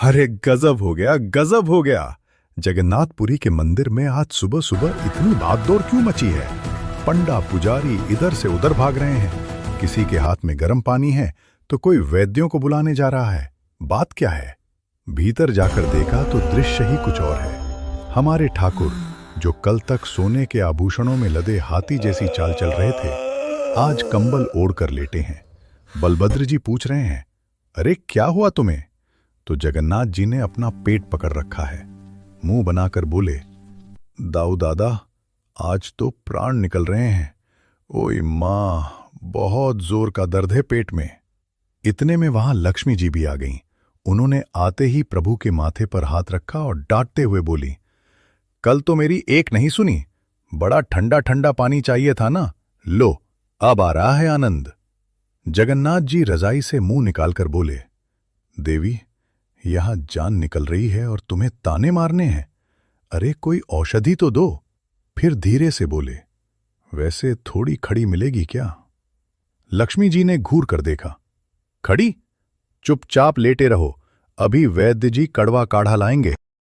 अरे गजब हो गया, गजब हो गया। जगन्नाथपुरी के मंदिर में आज सुबह सुबह इतनी भागदौड़ क्यों मची है? पंडा पुजारी इधर से उधर भाग रहे हैं। किसी के हाथ में गर्म पानी है तो कोई वैद्यों को बुलाने जा रहा है। बात क्या है? भीतर जाकर देखा तो दृश्य ही कुछ और है। हमारे ठाकुर, जो कल तक सोने के आभूषणों में लदे हाथी जैसी चाल चल रहे थे, आज कंबल ओढ़ कर लेटे हैं। बलभद्र जी पूछ रहे हैं, अरे क्या हुआ तुम्हें? तो जगन्नाथ जी ने अपना पेट पकड़ रखा है। मुंह बनाकर बोले, दाऊ दादा, आज तो प्राण निकल रहे हैं। ओए मां, बहुत जोर का दर्द है पेट में। इतने में वहां लक्ष्मी जी भी आ गईं। उन्होंने आते ही प्रभु के माथे पर हाथ रखा और डांटते हुए बोली, कल तो मेरी एक नहीं सुनी। बड़ा ठंडा ठंडा पानी चाहिए था ना, लो अब आ रहा है आनंद। जगन्नाथ जी रजाई से मुंह निकालकर बोले, देवी, यहां जान निकल रही है और तुम्हें ताने मारने हैं। अरे कोई औषधि तो दो। फिर धीरे से बोले, वैसे थोड़ी खड़ी मिलेगी क्या? लक्ष्मी जी ने घूर कर देखा। खड़ी? चुपचाप लेटे रहो, अभी वैद्य जी कड़वा काढ़ा लाएंगे।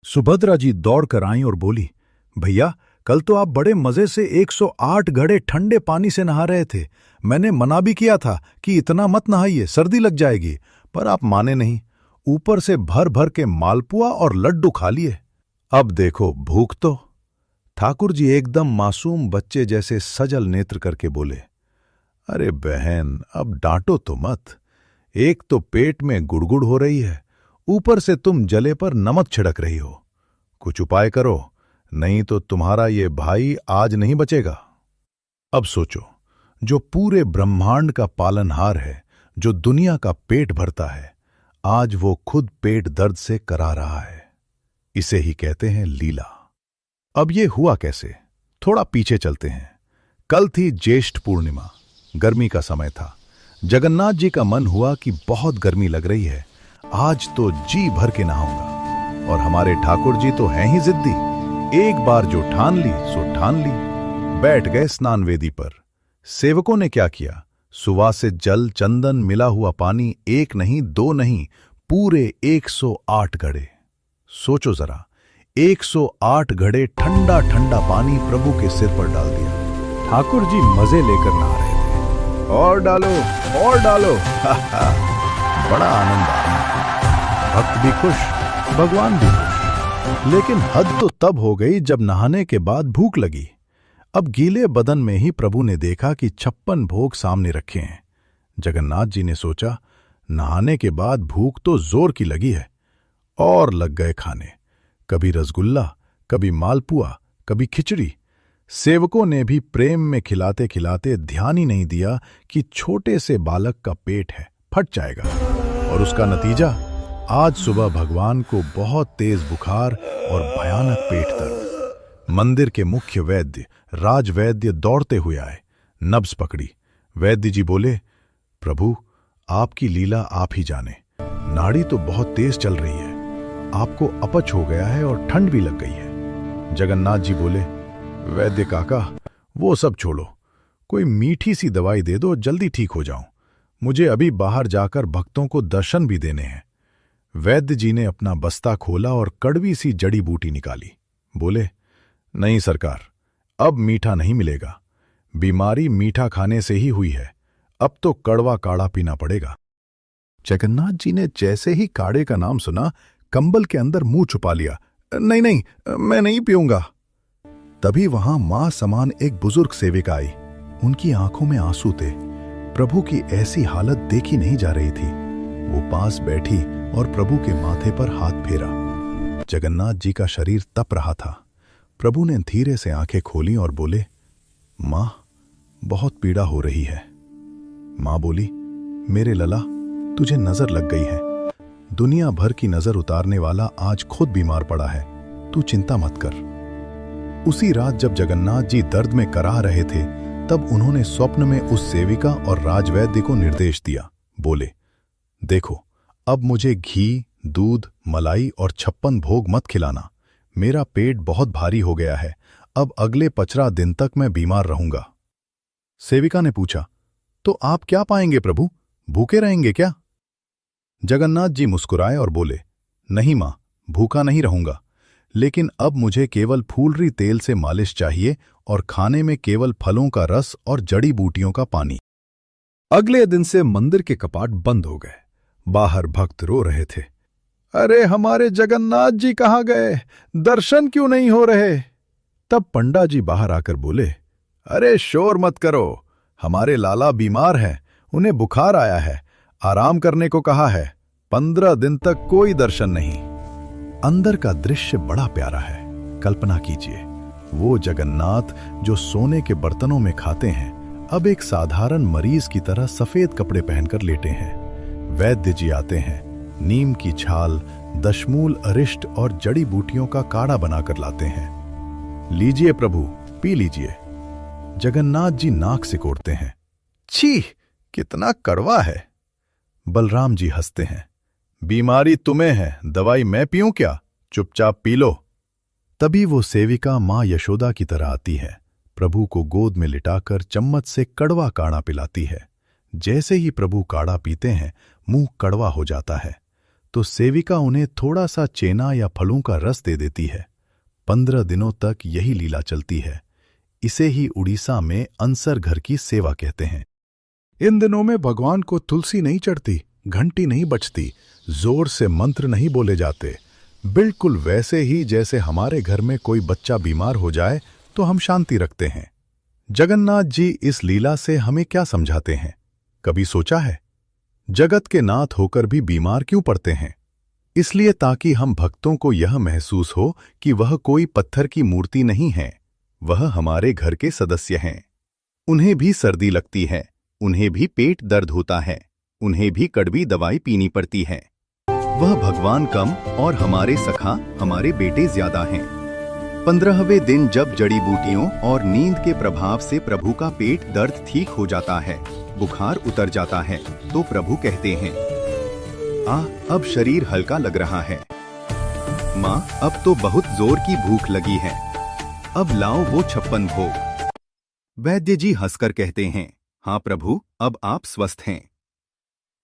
सुभद्रा जी दौड़कर आईं और बोली, भैया, कल तो आप बड़े मजे से 108 घड़े ठंडे पानी से नहा रहे थे। मैंने मना भी किया था कि इतना मत नहाइए, सर्दी लग जाएगी, पर आप माने नहीं। ऊपर से भर भर के मालपुआ और लड्डू खा लिए। अब देखो भूख तो। ठाकुर जी एकदम मासूम बच्चे जैसे सजल नेत्र करके बोले, अरे बहन, अब डांटो तो मत। एक तो पेट में गुड़गुड़ हो रही है, ऊपर से तुम जले पर नमक छिड़क रही हो। कुछ उपाय करो, नहीं तो तुम्हारा ये भाई आज नहीं बचेगा। अब सोचो, जो पूरे ब्रह्मांड का पालनहार है, जो दुनिया का पेट भरता है, आज वो खुद पेट दर्द से करा रहा है। इसे ही कहते हैं लीला। अब ये हुआ कैसे? थोड़ा पीछे चलते हैं। कल थी ज्येष्ठ पूर्णिमा, गर्मी का समय था। जगन्नाथ जी का मन हुआ कि बहुत गर्मी लग रही है, आज तो जी भर के नहाऊंगा। और हमारे ठाकुर जी तो हैं ही जिद्दी, एक बार जो ठान ली सो ठान ली। बैठ गए स्नान वेदी पर। सेवकों ने क्या किया? सुवासित जल, चंदन मिला हुआ पानी, एक नहीं दो नहीं, पूरे 108 घड़े। सोचो जरा, 108 घड़े ठंडा ठंडा पानी प्रभु के सिर पर डाल दिया। ठाकुर जी मजे लेकर नहा रहे थे। और डालो, और डालो। बड़ा आनंद आ रहा है। भक्त भी खुश, भगवान भी खुश। लेकिन हद तो तब हो गई जब नहाने के बाद भूख लगी। अब गीले बदन में ही प्रभु ने देखा कि 56 भोग सामने रखे हैं। जगन्नाथ जी ने सोचा, नहाने के बाद भूख तो जोर की लगी है, और लग गए खाने। कभी रसगुल्ला, कभी मालपुआ, कभी खिचड़ी। सेवकों ने भी प्रेम में खिलाते खिलाते ध्यान ही नहीं दिया कि छोटे से बालक का पेट है, फट जाएगा। और उसका नतीजा, आज सुबह भगवान को बहुत तेज बुखार और भयानक पेट दर्द। मंदिर के मुख्य वैद्य, राजवैद्य दौड़ते हुए आए। नब्ज पकड़ी। वैद्य जी बोले, प्रभु, आपकी लीला आप ही जाने। नाड़ी तो बहुत तेज चल रही है, आपको अपच हो गया है और ठंड भी लग गई है। जगन्नाथ जी बोले, वैद्य काका, वो सब छोड़ो, कोई मीठी सी दवाई दे दो, जल्दी ठीक हो जाऊं। मुझे अभी बाहर जाकर भक्तों को दर्शन भी देने हैं। वैद्य जी ने अपना बस्ता खोला और कड़वी सी जड़ी बूटी निकाली। बोले, नहीं सरकार, अब मीठा नहीं मिलेगा। बीमारी मीठा खाने से ही हुई है, अब तो कड़वा काढ़ा पीना पड़ेगा। जगन्नाथ जी ने जैसे ही काढ़े का नाम सुना, कंबल के अंदर मुंह छुपा लिया। नहीं नहीं, मैं नहीं पीऊंगा। तभी वहां मां समान एक बुजुर्ग सेविका आई। उनकी आंखों में आंसू थे। प्रभु की ऐसी हालत देखी नहीं जा रही थी। वो पास बैठी और प्रभु के माथे पर हाथ फेरा। जगन्नाथ जी का शरीर तप रहा था। प्रभु ने धीरे से आंखें खोली और बोले, मां, बहुत पीड़ा हो रही है। मां बोली, मेरे लला, तुझे नजर लग गई है। दुनिया भर की नजर उतारने वाला आज खुद बीमार पड़ा है, तू चिंता मत कर। उसी रात जब जगन्नाथ जी दर्द में कराह रहे थे, तब उन्होंने स्वप्न में उस सेविका और राजवैद्य को निर्देश दिया। बोले, देखो, अब मुझे घी, दूध, मलाई और 56 भोग मत खिलाना। मेरा पेट बहुत भारी हो गया है, अब अगले 15 दिन तक मैं बीमार रहूंगा। सेविका ने पूछा, तो आप क्या पाएंगे प्रभु, भूखे रहेंगे क्या? जगन्नाथ जी मुस्कुराए और बोले, नहीं माँ, भूखा नहीं रहूंगा, लेकिन अब मुझे केवल फूलरी तेल से मालिश चाहिए और खाने में केवल फलों का रस और जड़ी बूटियों का पानी। अगले दिन से मंदिर के कपाट बंद हो गए। बाहर भक्त रो रहे थे। अरे हमारे जगन्नाथ जी कहाँ गए? दर्शन क्यों नहीं हो रहे? तब पंडा जी बाहर आकर बोले, अरे शोर मत करो, हमारे लाला बीमार हैं, उन्हें बुखार आया है, आराम करने को कहा है, 15 दिन तक कोई दर्शन नहीं। अंदर का दृश्य बड़ा प्यारा है। कल्पना कीजिए, वो जगन्नाथ जो सोने के बर्तनों में खाते हैं अब एक साधारण मरीज की तरह सफेद कपड़े पहनकर लेटे हैं। वैद्य जी आते हैं, नीम की छाल, दशमूल, अरिष्ट और जड़ी बूटियों का काढ़ा बनाकर लाते हैं। लीजिए प्रभु, पी लीजिए। जगन्नाथ जी नाक सिकोड़ते हैं। छी, कितना कड़वा है। बलराम जी हंसते हैं। बीमारी तुम्हें है, दवाई मैं पीऊं क्या? चुपचाप पी लो। तभी वो सेविका मां यशोदा की तरह आती है, प्रभु को गोद में लिटाकर चम्मच से कड़वा काढ़ा पिलाती है। जैसे ही प्रभु काढ़ा पीते हैं, मुंह कड़वा हो जाता है, तो सेविका उन्हें थोड़ा सा चेना या फलों का रस दे देती है। 15 दिनों तक यही लीला चलती है। इसे ही उड़ीसा में अंसर घर की सेवा कहते हैं। इन दिनों में भगवान को तुलसी नहीं चढ़ती, घंटी नहीं बजती, जोर से मंत्र नहीं बोले जाते। बिल्कुल वैसे ही जैसे हमारे घर में कोई बच्चा बीमार हो जाए तो हम शांति रखते हैं। जगन्नाथ जी इस लीला से हमें क्या समझाते हैं? कभी सोचा है? जगत के नाथ होकर भी बीमार क्यों पड़ते हैं? इसलिए ताकि हम भक्तों को यह महसूस हो कि वह कोई पत्थर की मूर्ति नहीं है, वह हमारे घर के सदस्य हैं। उन्हें भी सर्दी लगती है, उन्हें भी पेट दर्द होता है, उन्हें भी कड़वी दवाई पीनी पड़ती है। वह भगवान कम और हमारे सखा, हमारे बेटे ज्यादा हैं। 15वें दिन जब जड़ी बूटियों और नींद के प्रभाव से प्रभु का पेट दर्द ठीक हो जाता है, बुखार उतर जाता है, तो प्रभु कहते हैं, अब शरीर हल्का लग रहा है। माँ, अब तो बहुत जोर की भूख लगी है, अब लाओ वो 56 भोग। वैद्य जी हंसकर कहते हैं, हाँ प्रभु, अब आप स्वस्थ हैं,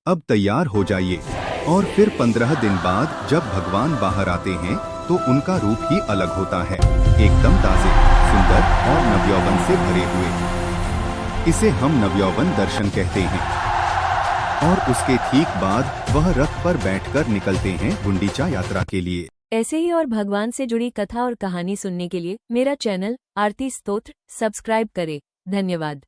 अब तैयार हो जाइए। और फिर 15 दिन बाद जब भगवान बाहर आते हैं तो उनका रूप ही अलग होता है, एकदम ताजे, सुंदर और नवयौवन से भरे हुए। इसे हम नवयौवन दर्शन कहते हैं। और उसके ठीक बाद वह रथ पर बैठकर निकलते हैं गुंडीचा यात्रा के लिए। ऐसे ही और भगवान से जुड़ी कथा और कहानी सुनने के लिए मेरा चैनल आरती स्तोत्र सब्सक्राइब करें। धन्यवाद।